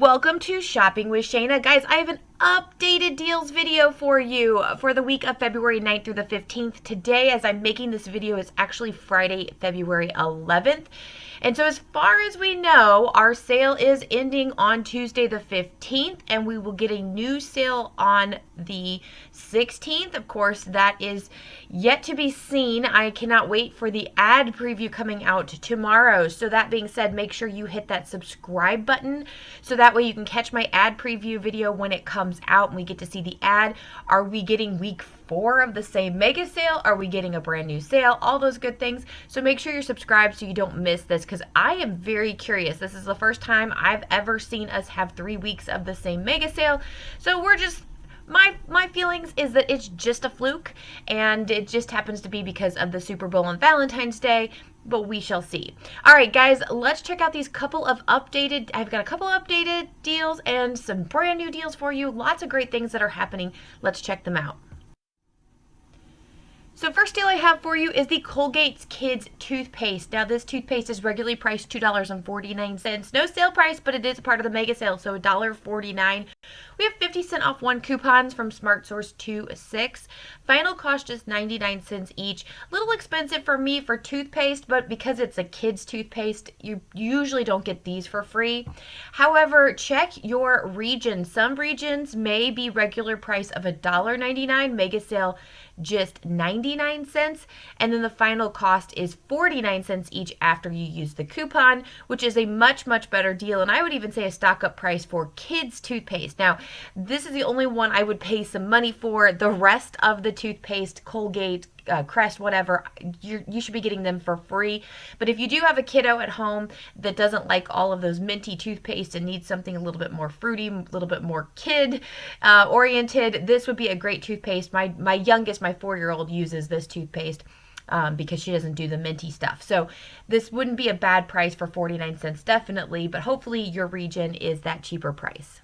Welcome to Shopping with Shana. Guys, I have an updated deals video for you for the week of February 9th through the 15th. Today, as I'm making this video, is actually Friday, February 11th. And so as far as we know, our sale is ending on Tuesday the 15th, and we will get a new sale on the 16th. Of course, that is yet to be seen. I cannot wait for the ad preview coming out tomorrow. So that being said, make sure you hit that subscribe button so that way you can catch my ad preview video when it comes out and we get to see the ad. Are we getting week 4 of the same mega sale? Are we getting a brand new sale? All those good things. So make sure you're subscribed so you don't miss this, because I am very curious. This is the first time I've ever seen us have 3 weeks of the same mega sale. So we're just, my feelings is that it's just a fluke, and it just happens to be because of the Super Bowl and Valentine's Day, but we shall see. All right, guys, let's check out these couple of updated, I've got a couple of updated deals and some brand new deals for you. Lots of great things that are happening. Let's check them out. So first deal I have for you is the Colgate Kids Toothpaste. Now this toothpaste is regularly priced $2.49. No sale price, but it is part of the mega sale, so $1.49. We have 50% off 1 coupons from Smart Source 2-6. Final cost just 99 cents each. A little expensive for me for toothpaste, but because it's a kids toothpaste, you usually don't get these for free. However, check your region. Some regions may be regular price of $1.99, mega sale just 99 cents, and then the final cost is 49 cents each after you use the coupon, which is a much better deal, and I would even say a stock up price for kids toothpaste. Now this is the only one I would pay some money for. The rest of the toothpaste, Colgate, Crest, whatever, you should be getting them for free. But if you do have a kiddo at home that doesn't like all of those minty toothpaste and needs something a little bit more fruity, a little bit more kid oriented, this would be a great toothpaste. My youngest, my 4-year-old, uses this toothpaste because she doesn't do the minty stuff. So this wouldn't be a bad price for 49 cents, definitely, but hopefully your region is that cheaper price.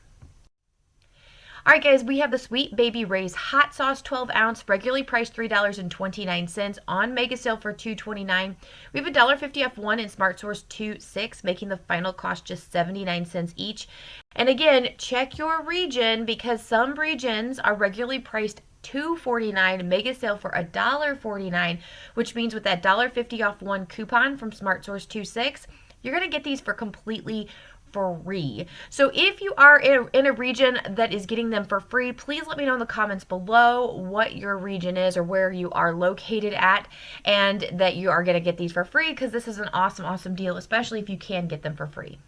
All right, guys, we have the Sweet Baby Ray's Hot Sauce 12 ounce, regularly priced $3.29, on mega sale for $2.29. We have $1.50 off 1 in Smart Source 2-6, making the final cost just 79 cents each. And again, check your region, because some regions are regularly priced $2.49, mega sale for $1.49, which means with that $1.50 off 1 coupon from Smart Source 2-6, you're going to get these for completely free. So if you are in a region that is getting them for free, please let me know in the comments below what your region is or where you are located at, and that you are going to get these for free, because this is an awesome deal, especially if you can get them for free.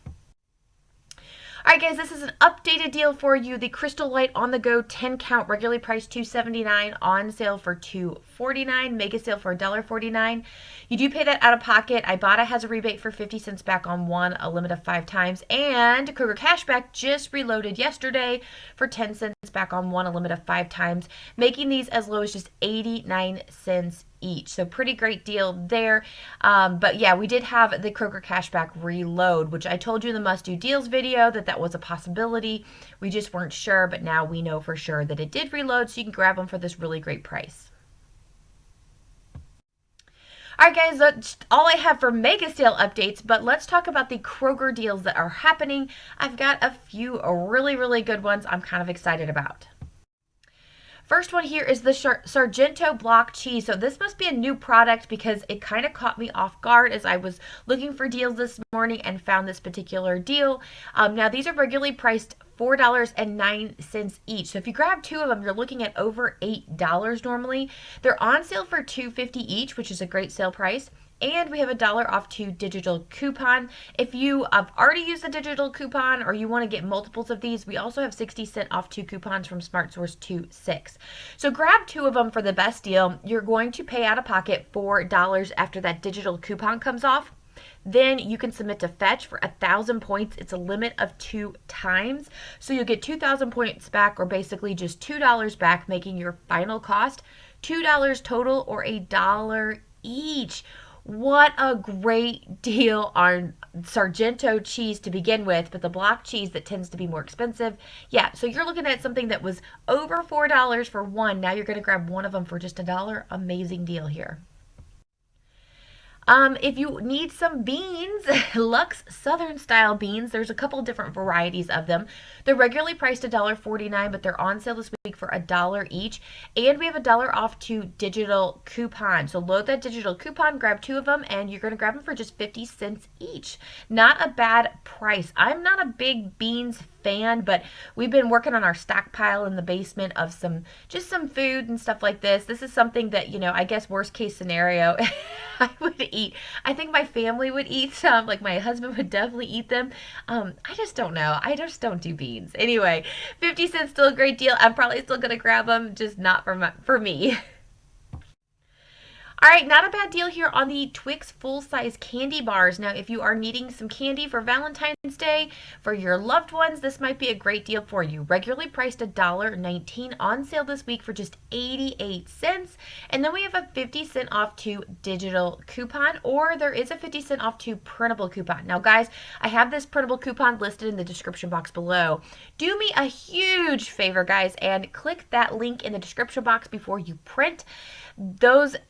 All right, guys, this is an updated deal for you. The Crystal Light On The Go 10 count, regularly priced $2.79, on sale for $2.49, mega sale for $1.49. You do pay that out of pocket. Ibotta has a rebate for 50 cents back on 1, a limit of 5 times. And Kroger Cashback just reloaded yesterday for 10 cents back on 1, a limit of 5 times, making these as low as just 89 cents each. So pretty great deal there. But yeah, we did have the Kroger Cashback reload, which I told you in the must do deals video that was a possibility. We just weren't sure, but now we know for sure that it did reload, so you can grab them for this really great price. All right, guys, that's all I have for mega sale updates, but let's talk about the Kroger deals that are happening. I've got a few really good ones I'm kind of excited about. First one here is the Sargento block cheese. So this must be a new product, because it kind of caught me off guard as I was looking for deals this morning and found this particular deal. Now these are regularly priced $4.09 each. So if you grab 2 of them, you're looking at over $8 normally. They're on sale for $2.50 each, which is a great sale price. And we have $1 off 2 digital coupon. If you have already used the digital coupon, or you want to get multiples of these, we also have 60% off 2 coupons from Smart Source 2-6. So grab 2 of them for the best deal. You're going to pay out of pocket $4 after that digital coupon comes off. Then you can submit to Fetch for 1,000 points. It's a limit of 2 times. So you'll get 2,000 points back, or basically just $2 back, making your final cost $2 total, or $1 each. What a great deal on Sargento cheese to begin with, but the block cheese that tends to be more expensive. Yeah, so you're looking at something that was over $4 for one. Now you're going to grab one of them for just $1. Amazing deal here. If you need some beans, Lux Southern style beans, there's a couple different varieties of them. They're regularly priced $1.49, but they're on sale this week for $1 each. And we have $1 off 2 digital coupons. So load that digital coupon, grab 2 of them, and you're going to grab them for just 50 cents each. Not a bad price. I'm not a big beans fan, but we've been working on our stockpile in the basement of some food and stuff like this. This is something that, I guess worst case scenario, I would eat. I think my family would eat some, like my husband would definitely eat them. I just don't know. I just don't do beans. Anyway, 50 cents still a great deal. I'm probably still going to grab them, just not for me. All right, not a bad deal here on the Twix full-size candy bars. Now, if you are needing some candy for Valentine's Day for your loved ones, this might be a great deal for you. Regularly priced $1.19, on sale this week for just 88 cents. And then we have a 50 cent off 2 digital coupon, or there is a 50 cent off 2 printable coupon. Now, guys, I have this printable coupon listed in the description box below. Do me a huge favor, guys, and click that link in the description box before you print.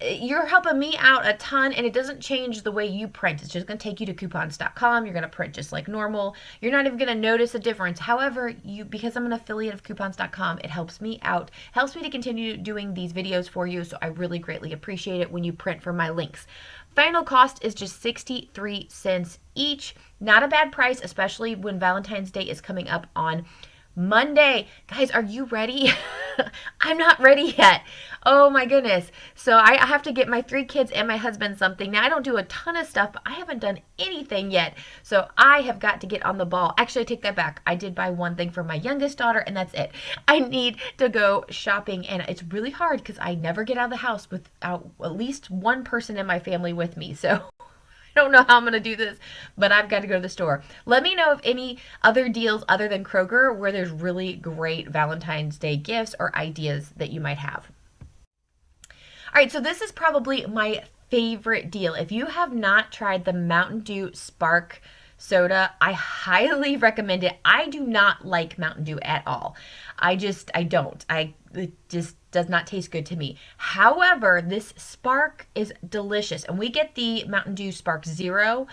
You're helping me out a ton, and it doesn't change the way you print. It's just going to take you to coupons.com. You're going to print just like normal. You're not even going to notice a difference. However, because I'm an affiliate of coupons.com, it helps me out, helps me to continue doing these videos for you. So I really greatly appreciate it when you print from my links. Final cost is just 63 cents each. Not a bad price, especially when Valentine's Day is coming up on Monday. Guys, are you ready? I'm not ready yet. Oh my goodness. So I have to get my 3 kids and my husband something. Now, I don't do a ton of stuff, but I haven't done anything yet. So I have got to get on the ball. Actually, I take that back. I did buy one thing for my youngest daughter, and that's it. I need to go shopping, and it's really hard because I never get out of the house without at least one person in my family with me. So I don't know how I'm going to do this, but I've got to go to the store. Let me know of any other deals other than Kroger where there's really great Valentine's Day gifts or ideas that you might have. All right, so this is probably my favorite deal. If you have not tried the Mountain Dew Spark soda, I highly recommend it. I do not like Mountain Dew at all. I don't. It just does not taste good to me. However, this Spark is delicious, and we get the Mountain Dew Spark Zero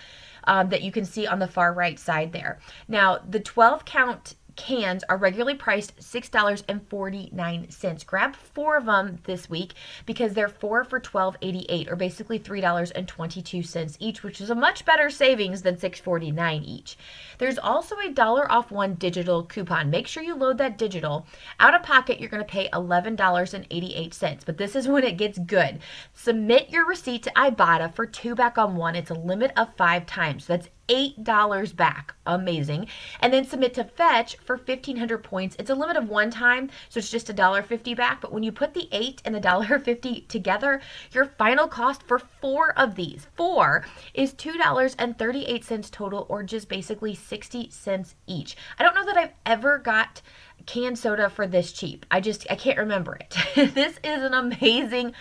that you can see on the far right side there. Now, the 12-count cans are regularly priced $6.49. Grab 4 of them this week because they're 4 for $12.88, or basically $3.22 each, which is a much better savings than $6.49 each. There's also a $1 off 1 digital coupon. Make sure you load that digital. Out of pocket, you're going to pay $11.88, but this is when it gets good. Submit your receipt to Ibotta for 2 back on 1. It's a limit of 5 times. So that's $8 back. Amazing. And then submit to Fetch for 1,500 points. It's a limit of 1 time, so it's just $1.50 back. But when you put the 8 and the $1.50 together, your final cost for 4 of these, 4, is $2.38 total, or just basically 60 cents each. I don't know that I've ever got canned soda for this cheap. I can't remember it. This is an amazing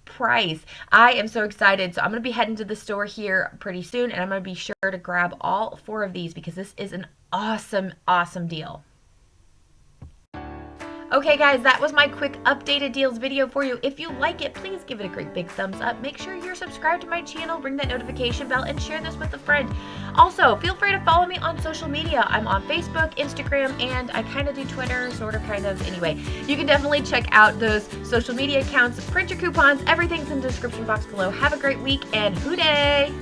price. I am so excited. So I'm going to be heading to the store here pretty soon, and I'm going to be sure to grab all 4 of these because this is an awesome, awesome deal. Okay guys, that was my quick updated deals video for you. If you like it, please give it a great big thumbs up. Make sure you're subscribed to my channel, ring that notification bell, and share this with a friend. Also, feel free to follow me on social media. I'm on Facebook, Instagram, and I kind of do Twitter, sort of, kind of. Anyway, you can definitely check out those social media accounts, print your coupons, everything's in the description box below. Have a great week, and hoo-day!